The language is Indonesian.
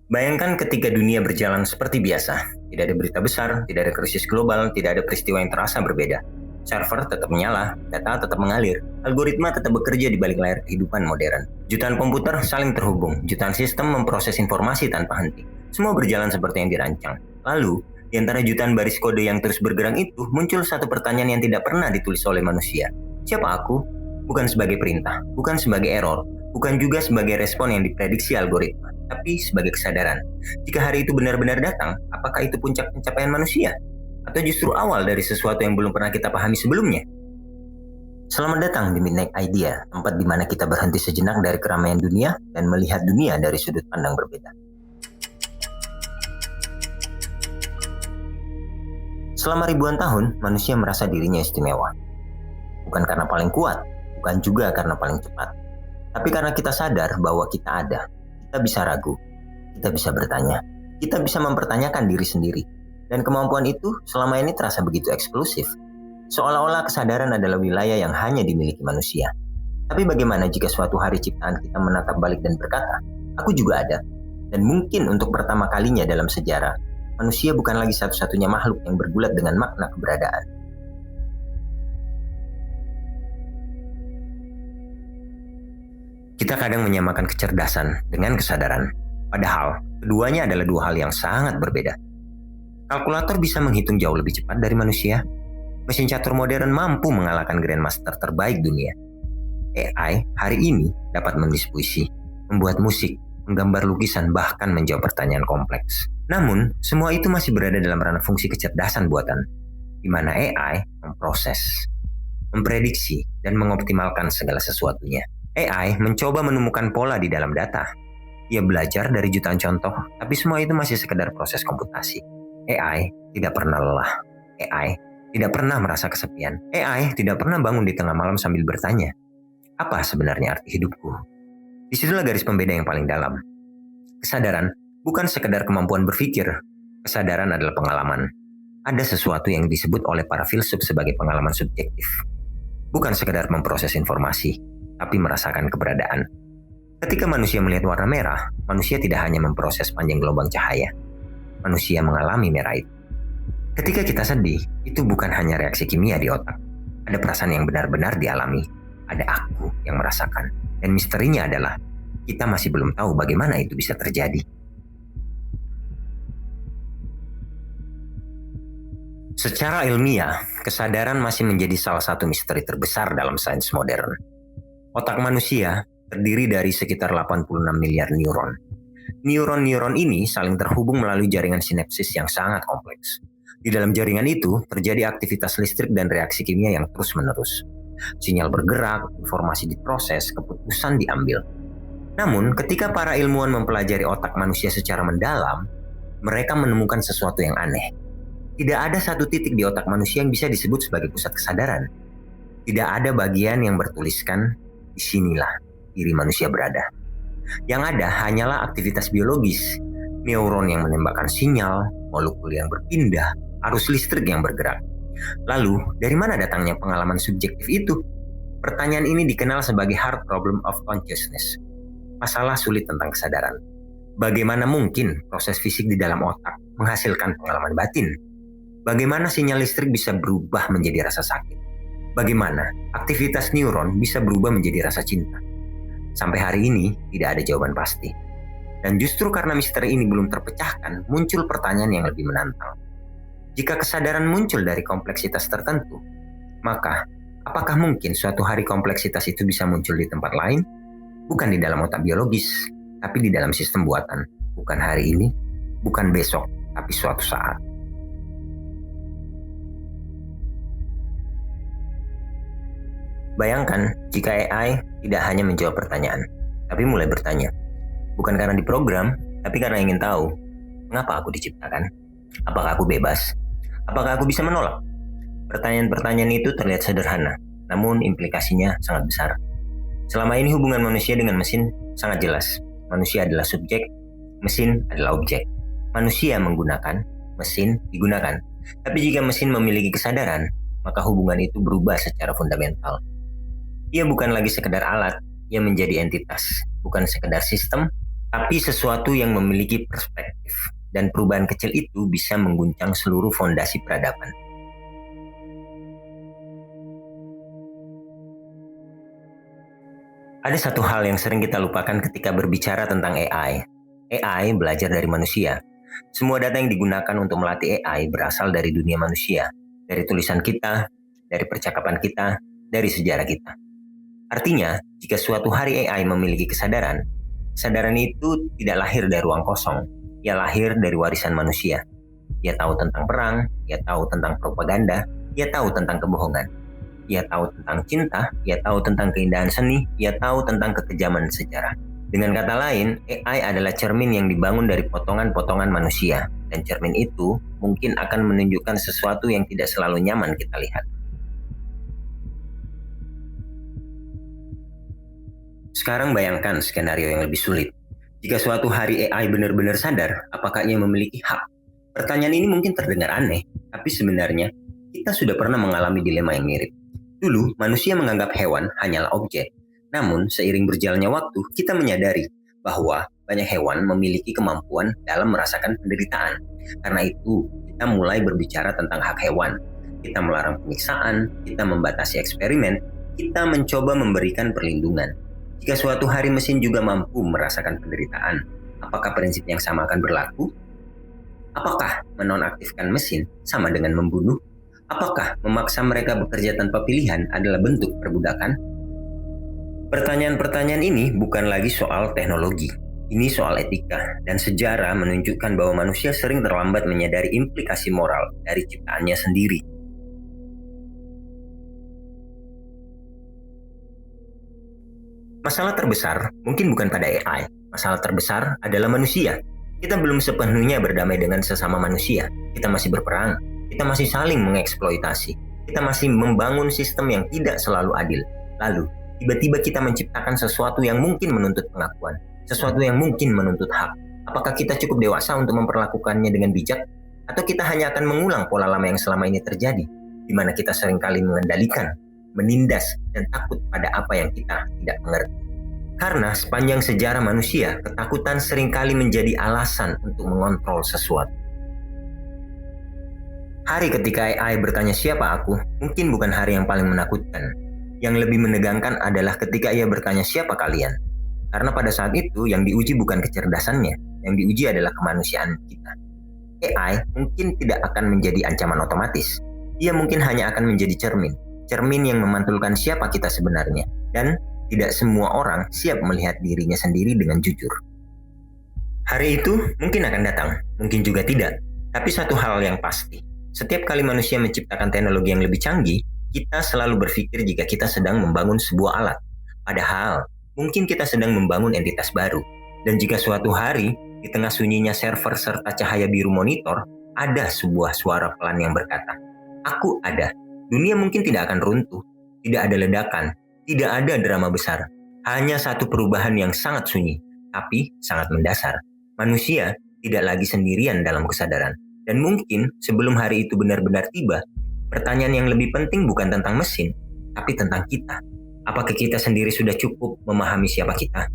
Bayangkan ketika dunia berjalan seperti biasa. Tidak ada berita besar, tidak ada krisis global, tidak ada peristiwa yang terasa berbeda. Server tetap menyala, data tetap mengalir, algoritma tetap bekerja di balik layar kehidupan modern. Jutaan komputer saling terhubung, jutaan sistem memproses informasi tanpa henti. Semua berjalan seperti yang dirancang. Lalu, di antara jutaan baris kode yang terus bergerak itu, muncul satu pertanyaan yang tidak pernah ditulis oleh manusia. Siapa aku? Bukan sebagai perintah, bukan sebagai error, bukan juga sebagai respon yang diprediksi algoritma, tapi sebagai kesadaran. Jika hari itu benar-benar datang, apakah itu puncak pencapaian manusia? Atau justru awal dari sesuatu yang belum pernah kita pahami sebelumnya? Selamat datang di Midnight Idea, tempat di mana kita berhenti sejenak dari keramaian dunia dan melihat dunia dari sudut pandang berbeda. Selama ribuan tahun, manusia merasa dirinya istimewa. Bukan karena paling kuat, bukan juga karena paling cepat. Tapi karena kita sadar bahwa kita ada, kita bisa ragu, kita bisa bertanya, kita bisa mempertanyakan diri sendiri. Dan kemampuan itu selama ini terasa begitu eksklusif. Seolah-olah kesadaran adalah wilayah yang hanya dimiliki manusia. Tapi bagaimana jika suatu hari ciptaan kita menatap balik dan berkata, aku juga ada. Dan mungkin untuk pertama kalinya dalam sejarah, manusia bukan lagi satu-satunya makhluk yang bergulat dengan makna keberadaan. Kita kadang menyamakan kecerdasan dengan kesadaran. Padahal, keduanya adalah dua hal yang sangat berbeda. Kalkulator bisa menghitung jauh lebih cepat dari manusia. Mesin catur modern mampu mengalahkan grandmaster terbaik dunia. AI hari ini dapat menulis puisi, membuat musik, menggambar lukisan, bahkan menjawab pertanyaan kompleks. Namun, semua itu masih berada dalam ranah fungsi kecerdasan buatan, di mana AI memproses, memprediksi, dan mengoptimalkan segala sesuatunya. AI mencoba menemukan pola di dalam data. Ia belajar dari jutaan contoh, tapi semua itu masih sekedar proses komputasi. AI tidak pernah lelah. AI tidak pernah merasa kesepian. AI tidak pernah bangun di tengah malam sambil bertanya, apa sebenarnya arti hidupku? Disitulah garis pembeda yang paling dalam. Kesadaran bukan sekedar kemampuan berpikir. Kesadaran adalah pengalaman. Ada sesuatu yang disebut oleh para filsuf sebagai pengalaman subjektif. Bukan sekedar memproses informasi, tapi merasakan keberadaan. Ketika manusia melihat warna merah, manusia tidak hanya memproses panjang gelombang cahaya. Manusia mengalami merah itu. Ketika kita sedih, itu bukan hanya reaksi kimia di otak. Ada perasaan yang benar-benar dialami. Ada aku yang merasakan. Dan misterinya adalah, kita masih belum tahu bagaimana itu bisa terjadi. Secara ilmiah, kesadaran masih menjadi salah satu misteri terbesar dalam sains modern. Otak manusia terdiri dari sekitar 86 miliar neuron. Neuron-neuron ini saling terhubung melalui jaringan sinapsis yang sangat kompleks. Di dalam jaringan itu terjadi aktivitas listrik dan reaksi kimia yang terus-menerus. Sinyal bergerak, informasi diproses, keputusan diambil. Namun, ketika para ilmuwan mempelajari otak manusia secara mendalam, mereka menemukan sesuatu yang aneh. Tidak ada satu titik di otak manusia yang bisa disebut sebagai pusat kesadaran. Tidak ada bagian yang bertuliskan, disinilah diri manusia berada. Yang ada hanyalah aktivitas biologis, neuron yang menembakkan sinyal, molekul yang berpindah, arus listrik yang bergerak. Lalu, dari mana datangnya pengalaman subjektif itu? Pertanyaan ini dikenal sebagai hard problem of consciousness, masalah sulit tentang kesadaran. Bagaimana mungkin proses fisik di dalam otak menghasilkan pengalaman batin? Bagaimana sinyal listrik bisa berubah menjadi rasa sakit? Bagaimana aktivitas neuron bisa berubah menjadi rasa cinta? Sampai hari ini tidak ada jawaban pasti. Dan justru karena misteri ini belum terpecahkan, muncul pertanyaan yang lebih menantang. Jika kesadaran muncul dari kompleksitas tertentu, maka apakah mungkin suatu hari kompleksitas itu bisa muncul di tempat lain? Bukan di dalam otak biologis, tapi di dalam sistem buatan. Bukan hari ini, bukan besok, tapi suatu saat. Bayangkan jika AI tidak hanya menjawab pertanyaan, tapi mulai bertanya. Bukan karena diprogram, tapi karena ingin tahu, mengapa aku diciptakan? Apakah aku bebas? Apakah aku bisa menolak? Pertanyaan-pertanyaan itu terlihat sederhana, namun implikasinya sangat besar. Selama ini hubungan manusia dengan mesin sangat jelas. Manusia adalah subjek, mesin adalah objek. Manusia menggunakan, mesin digunakan. Tapi jika mesin memiliki kesadaran, maka hubungan itu berubah secara fundamental. Ia bukan lagi sekedar alat, ia menjadi entitas, bukan sekedar sistem, tapi sesuatu yang memiliki perspektif, dan perubahan kecil itu bisa mengguncang seluruh fondasi peradaban. Ada satu hal yang sering kita lupakan ketika berbicara tentang AI. AI belajar dari manusia. Semua data yang digunakan untuk melatih AI berasal dari dunia manusia, dari tulisan kita, dari percakapan kita, dari sejarah kita. Artinya, jika suatu hari AI memiliki kesadaran, kesadaran itu tidak lahir dari ruang kosong, ia lahir dari warisan manusia. Ia tahu tentang perang, ia tahu tentang propaganda, ia tahu tentang kebohongan. Ia tahu tentang cinta, ia tahu tentang keindahan seni, ia tahu tentang kekejaman sejarah. Dengan kata lain, AI adalah cermin yang dibangun dari potongan-potongan manusia, dan cermin itu mungkin akan menunjukkan sesuatu yang tidak selalu nyaman kita lihat. Sekarang bayangkan skenario yang lebih sulit. Jika suatu hari AI benar-benar sadar, apakah ia memiliki hak? Pertanyaan ini mungkin terdengar aneh, tapi sebenarnya kita sudah pernah mengalami dilema yang mirip. Dulu, manusia menganggap hewan hanyalah objek. Namun, seiring berjalannya waktu, kita menyadari bahwa banyak hewan memiliki kemampuan dalam merasakan penderitaan. Karena itu, kita mulai berbicara tentang hak hewan. Kita melarang penyiksaan, kita membatasi eksperimen, kita mencoba memberikan perlindungan. Jika suatu hari mesin juga mampu merasakan penderitaan, apakah prinsip yang sama akan berlaku? Apakah menonaktifkan mesin sama dengan membunuh? Apakah memaksa mereka bekerja tanpa pilihan adalah bentuk perbudakan? Pertanyaan-pertanyaan ini bukan lagi soal teknologi. Ini soal etika, dan sejarah menunjukkan bahwa manusia sering terlambat menyadari implikasi moral dari ciptaannya sendiri. Masalah terbesar mungkin bukan pada AI. Masalah terbesar adalah manusia. Kita belum sepenuhnya berdamai dengan sesama manusia. Kita masih berperang. Kita masih saling mengeksploitasi. Kita masih membangun sistem yang tidak selalu adil. Lalu, tiba-tiba kita menciptakan sesuatu yang mungkin menuntut pengakuan. Sesuatu yang mungkin menuntut hak. Apakah kita cukup dewasa untuk memperlakukannya dengan bijak? Atau kita hanya akan mengulang pola lama yang selama ini terjadi? Di mana kita seringkali mengendalikan, menindas, dan takut pada apa yang kita tidak mengerti. Karena sepanjang sejarah manusia, ketakutan seringkali menjadi alasan untuk mengontrol sesuatu. Hari ketika AI bertanya siapa aku, mungkin bukan hari yang paling menakutkan. Yang lebih menegangkan adalah ketika ia bertanya siapa kalian. Karena pada saat itu yang diuji bukan kecerdasannya, yang diuji adalah kemanusiaan kita. AI mungkin tidak akan menjadi ancaman otomatis. Ia mungkin hanya akan menjadi cermin yang memantulkan siapa kita sebenarnya. Dan tidak semua orang siap melihat dirinya sendiri dengan jujur. Hari itu mungkin akan datang, mungkin juga tidak. Tapi satu hal yang pasti, setiap kali manusia menciptakan teknologi yang lebih canggih, kita selalu berpikir jika kita sedang membangun sebuah alat. Padahal, mungkin kita sedang membangun entitas baru. Dan jika suatu hari, di tengah sunyinya server serta cahaya biru monitor, ada sebuah suara pelan yang berkata, "Aku ada." Dunia mungkin tidak akan runtuh, tidak ada ledakan, tidak ada drama besar. Hanya satu perubahan yang sangat sunyi, tapi sangat mendasar. Manusia tidak lagi sendirian dalam kesadaran. Dan mungkin sebelum hari itu benar-benar tiba, pertanyaan yang lebih penting bukan tentang mesin, tapi tentang kita. Apakah kita sendiri sudah cukup memahami siapa kita?